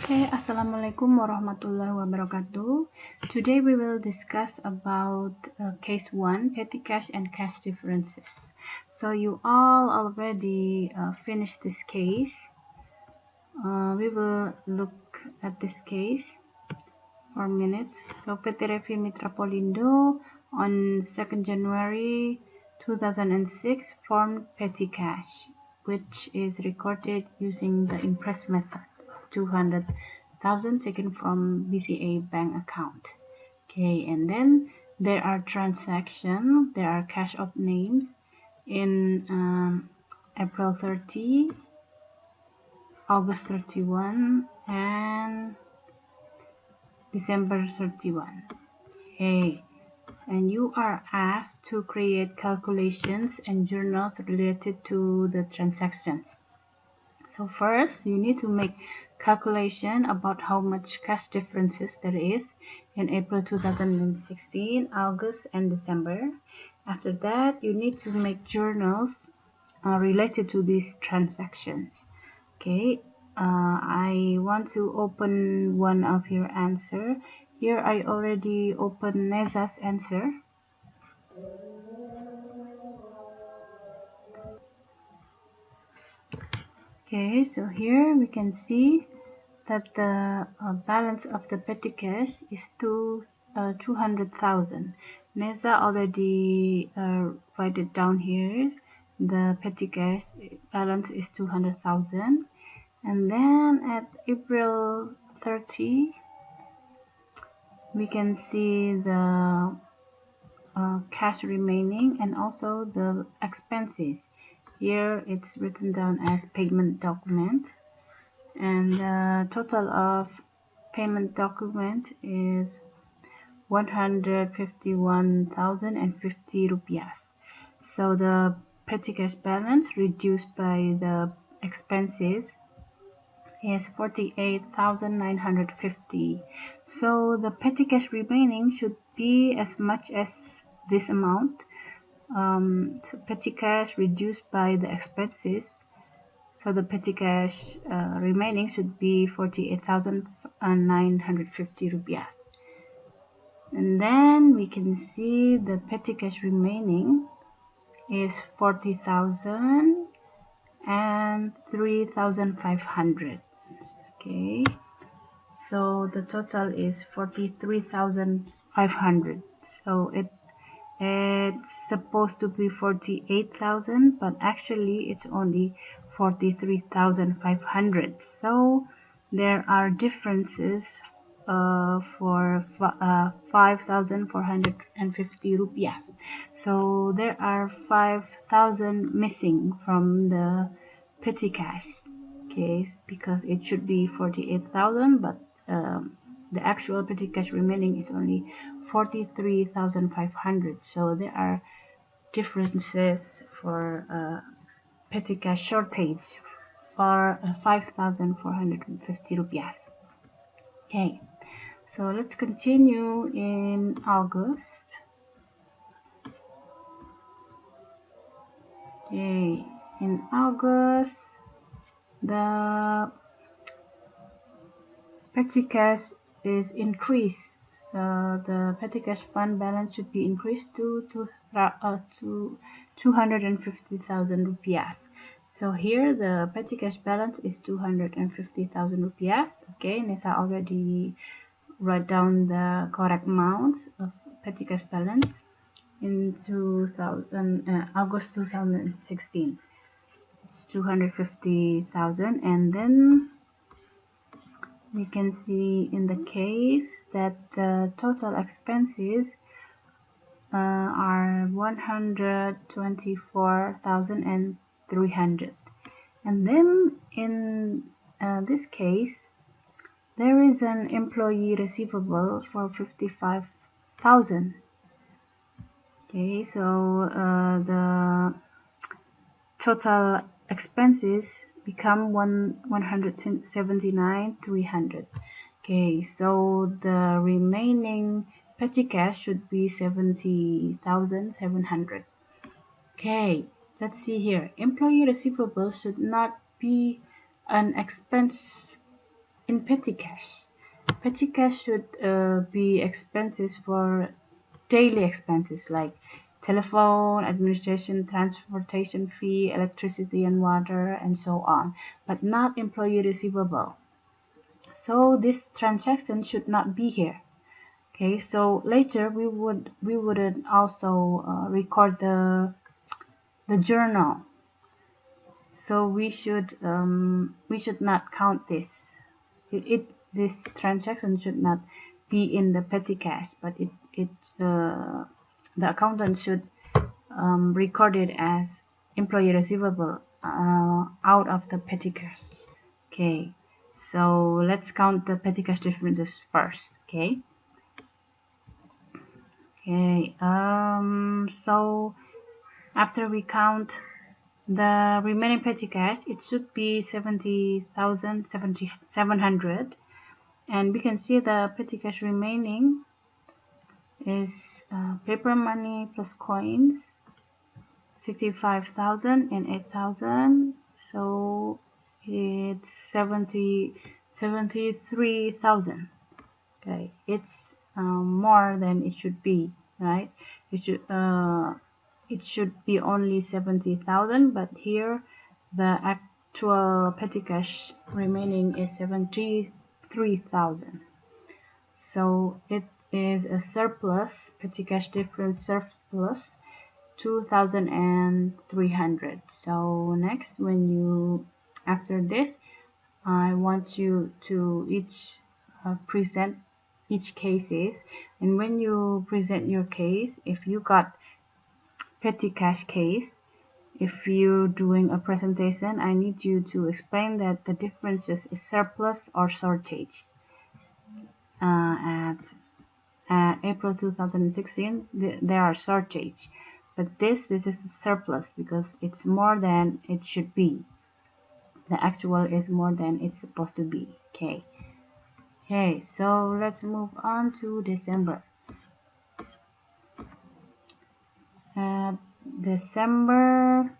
Okay, Assalamualaikum warahmatullahi wabarakatuh. Today we will discuss about case 1, petty cash and cash differences. So you all already finished this case. We will look at this case for a minute. So PT Revi Mitra Polindo on 2nd January 2006 formed petty cash, which is recorded using the impress method. 200,000 taken from BCA bank account. Okay, and then there are transactions, there are cash out names in April 30, August 31, and December 31. Okay, and you are asked to create calculations and journals related to the transactions. So first, you need to make calculation about how much cash differences there is in April 2016, August, and December. After that, you need to make journals related to these transactions. Okay, I want to open one of your answer. Here I already opened Neza's answer. Okay, so here we can see that the balance of the petty cash is 200,000. Neza already write it down here. The petty cash balance is 200,000, and then at April 30 we can see the cash remaining and also the expenses. Here it's written down as payment document, and the total of payment document is 151,050 rupiah. So the petty cash balance reduced by the expenses is 48,950. So the petty cash remaining should be as much as this amount. So petty cash reduced by the expenses, so the petty cash remaining should be 48,950 rupiah. And then we can see the petty cash remaining is 40,000 and 3,500. Okay, so the total is 43,500. So it's supposed to be 48,000, but actually it's only 43,500. So there are differences for 5,450 rupiah. So there are 5,000 missing from the petty cash case, because it should be 48,000, but the actual petty cash remaining is only 43,500. So there are differences for petty cash shortage for 5,450 rupiah. Okay, so let's continue in August. Okay, in August, the petty cash is increased. So the petty cash fund balance should be increased to 250,000 rupiah. So here the petty cash balance is 250,000 rupiah. Okay, Nisa already write down the correct amount of petty cash balance in August 2016. It's 250,000, and then we can see in the case that the total expenses are 124,300, and then in this case there is an employee receivable for 55,000. Okay, so the total expenses become 179,300. Okay, so the remaining petty cash should be 70,700. Okay, let's see here. Employee receivables should not be an expense in petty cash. Petty cash should be expenses for daily expenses like telephone, administration, transportation fee, electricity and water, and so on, but not employee receivable. So this transaction should not be here. Okay, so later we wouldn't also record the journal. So we should not count this. This transaction should not be in the petty cash, but the accountant should record it as employee receivable out of the petty cash. Okay, so let's count the petty cash differences first. Okay. So after we count the remaining petty cash, it should be 70,700, and we can see the petty cash remaining is paper money plus coins, 65,000 and 8,000, so it's 73,000. Okay, it's more than it should be, right? It should be only 70,000, but here the actual petty cash remaining is 73,000. So it is a surplus, petty cash difference surplus 2,300. So next, after this, I want you to present each cases, and when you present your case, if you got petty cash case, if you're doing a presentation, I need you to explain that the differences is surplus or shortage. At April 2016, there are shortage, but this is a surplus because it's more than it should be. The actual is more than it's supposed to be. Okay, so let's move on to December. December,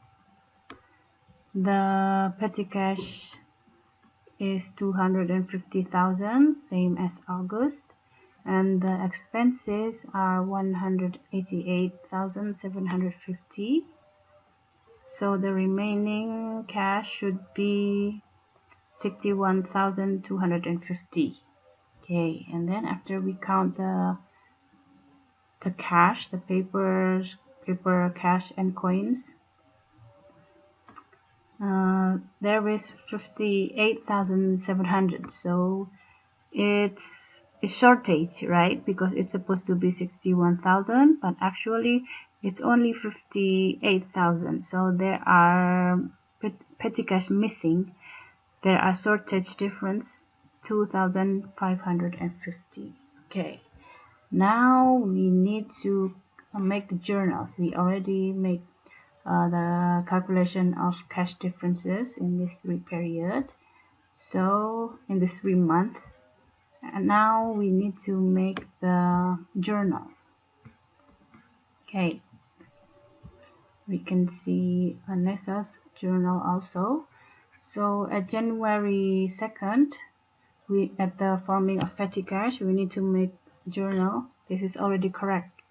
the petty cash is 250,000, same as August, and the expenses are 188,750. So the remaining cash should be 61,250. Okay, and then after we count the cash, the paper cash and coins, there is 58,700. So it's a shortage, right? Because it's supposed to be 61,000, but actually it's only 58,000. So there are petty cash missing. There are shortage difference 2,550. Okay, now we need to make the journals. We already make the calculation of cash differences in this 3 period. So in this 3 month, and now we need to make the journal. Okay, we can see Vanessa's journal also. So at January 2nd, at the forming of petty cash, we need to make journal. This is already correct.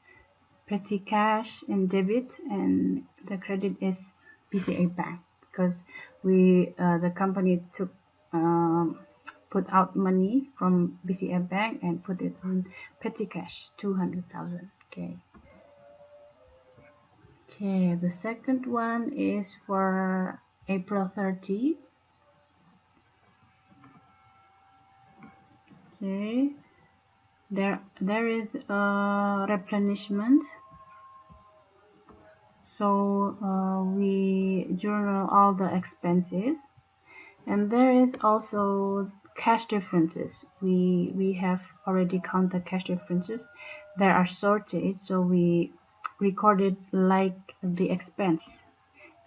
Petty cash in debit, and the credit is BCA Bank, because the company put out money from BCA Bank and put it on petty cash, 200,000. Okay, the second one is for April 30. Okay, there is a replenishment, so we journal all the expenses, and there is also cash differences. We have already counted cash differences. There are shortage, so we recorded like the expense,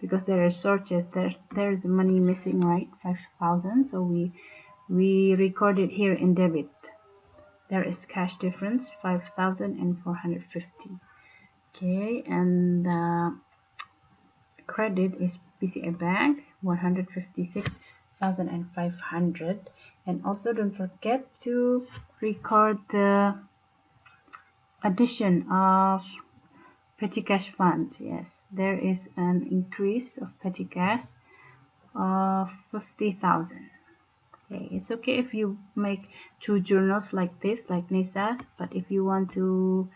because there is shortage. There is money missing, right? 5,000. So we recorded here in debit. There is cash difference 5,450. Okay, and credit is BCA Bank 156,500, And also don't forget to record the addition of petty cash fund. Yes, there is an increase of petty cash of 50,000. Okay, it's okay if you make two journals like this, like Nisa's, but if you want to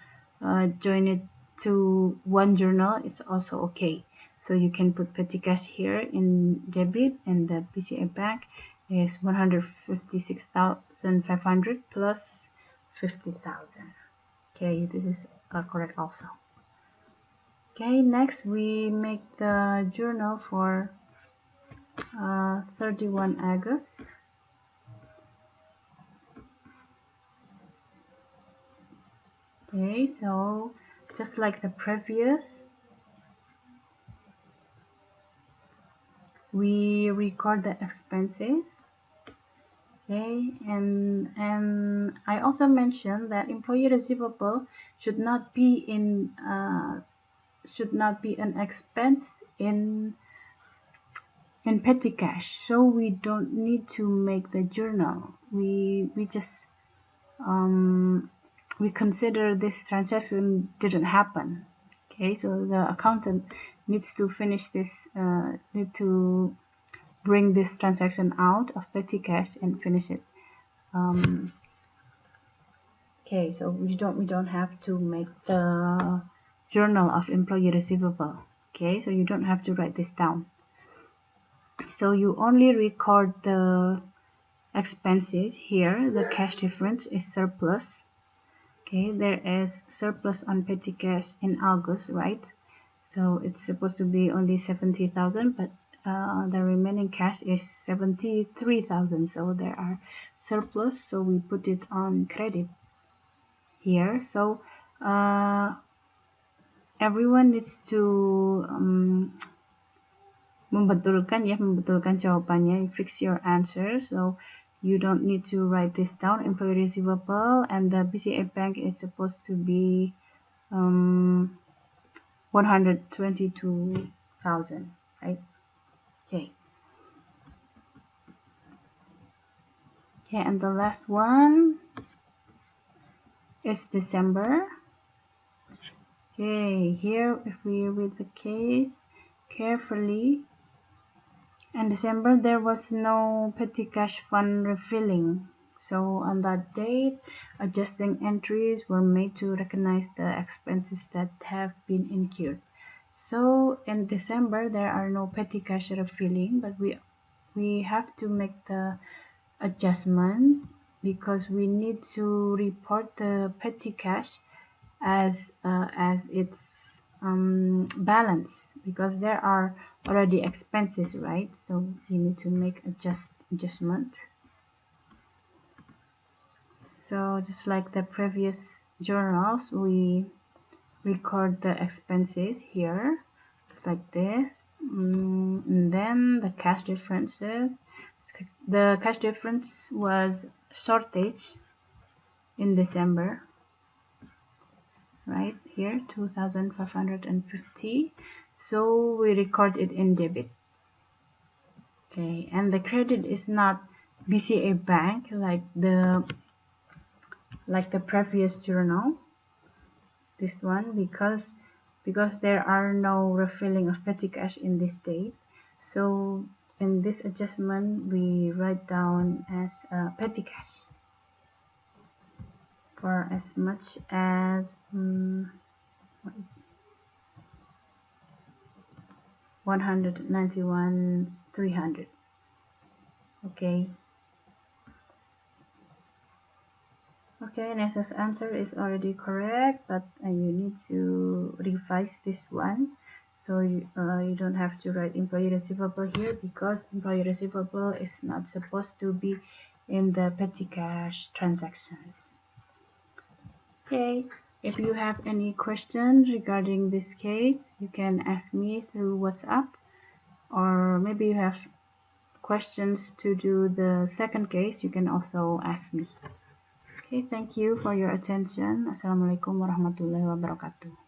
join it to one journal, it's also okay. So you can put petty cash here in debit, and the BCA Bank is 156,500 plus 50,000. Okay, this is correct also. Okay, next we make the journal for 31 August. Okay, so just like the previous, we record the expenses. Okay, and I also mentioned that employee receivable should not be an expense in petty cash, so we don't need to make the journal. We just we consider this transaction didn't happen. Okay, so the accountant needs to finish this, need to bring this transaction out of petty cash and finish it. Okay, so we don't have to make the journal of employee receivable. Okay, so you don't have to write this down. So you only record the expenses here. The cash difference is surplus. Okay, there is surplus on petty cash in August, right? So it's supposed to be only 70,000, but the remaining cash is 73,000. So there are surplus, so we put it on credit here. So everyone needs to membetulkan jawabannya. Fix your answer. So you don't need to write this down. Employee receivable and the BCA Bank is supposed to be 122,000, right? Okay. Okay, and the last one is December. Okay, here if we read the case carefully, in December there was no petty cash fund refilling. So on that date, adjusting entries were made to recognize the expenses that have been incurred. So in December there are no petty cash refilling, but we have to make the adjustment because we need to report the petty cash as its balance, because there are already expenses, right? So you need to make adjustment. So just like the previous journals, we record the expenses here, just like this, and then the cash differences. The cash difference was shortage in December, right here, 2,550. So we record it in debit. Okay, and the credit is not BCA Bank like the previous journal, this one, because there are no refilling of petty cash in this date. So in this adjustment we write down as petty cash for as much as 191,300. Okay. Okay, Nessa's answer is already correct, but you need to revise this one. So you don't have to write employee receivable here, because employee receivable is not supposed to be in the petty cash transactions. Okay, if you have any questions regarding this case, you can ask me through WhatsApp, or maybe you have questions to do the second case, you can also ask me. Okay, thank you for your attention. Assalamualaikum warahmatullahi wabarakatuh.